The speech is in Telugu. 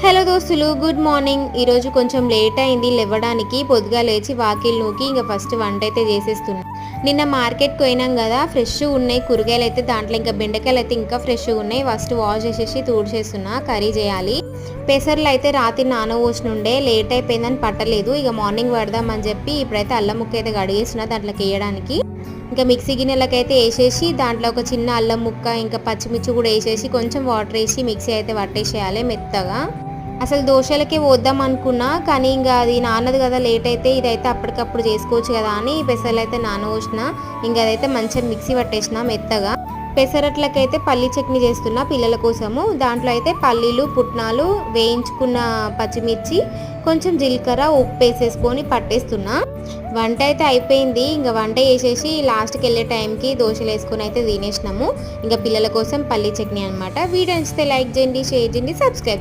హలో దోస్తులు, గుడ్ మార్నింగ్. ఈరోజు కొంచెం లేట్ అయింది లేవడానికి. పొద్దుగా లేచి వాకిలు నూకి ఇంకా ఫస్ట్ వంట అయితే చేసేస్తున్నా. నిన్న మార్కెట్కి పోయినాం కదా, ఫ్రెష్ ఉన్నాయి కూరగాయలు అయితే. దాంట్లో ఇంకా బెండకాయలు అయితే ఇంకా ఫ్రెష్గా ఉన్నాయి. ఫస్ట్ వాష్ చేసేసి తూడ్చేస్తున్నా, కర్రీ చేయాలి. పెసర్లు అయితే రాత్రి నానబోసినుండే, లేట్ అయిపోయిందని పట్టలేదు. ఇక మార్నింగ్ పడదామని చెప్పి ఇప్పుడైతే అల్లం ముక్క అయితే కడిగేస్తున్నా దాంట్లోకి వేయడానికి. ఇంకా మిక్సీ గిన్నెలకైతే వేసేసి దాంట్లో ఒక చిన్న అల్లం ముక్క ఇంకా పచ్చిమిర్చి కూడా వేసేసి కొంచెం వాటర్ వేసి మిక్సీ అయితే పట్టేసేయాలి మెత్తగా. అసలు దోశలకే పోద్దాం అనుకున్నా, కానీ ఇంకా అది నానదు కదా, లేట్ అయితే ఇదైతే అప్పటికప్పుడు చేసుకోవచ్చు కదా అని పెసర్లు అయితే నానబోసిన. ఇంకా అదైతే మంచిగా మిక్సీ పట్టేసిన మెత్తగా. పెసరట్లకైతే పల్లీ చట్నీ చేస్తున్నా పిల్లల కోసము. దాంట్లో అయితే పల్లీలు, పుట్నాలు, వేయించుకున్న పచ్చిమిర్చి, కొంచెం జీలకర్ర, ఉప్పు వేసేసుకొని పట్టేస్తున్నా. వంట అయితే అయిపోయింది. ఇంకా వంట చేసేసి లాస్ట్కి వెళ్ళే టైంకి దోశలు వేసుకొని అయితే తినేసినాము. ఇంకా పిల్లల కోసం పల్లీ చట్నీ అనమాట. వీడియో నచ్చితే లైక్ చేయండి, షేర్ చేయండి, సబ్స్క్రైబ్.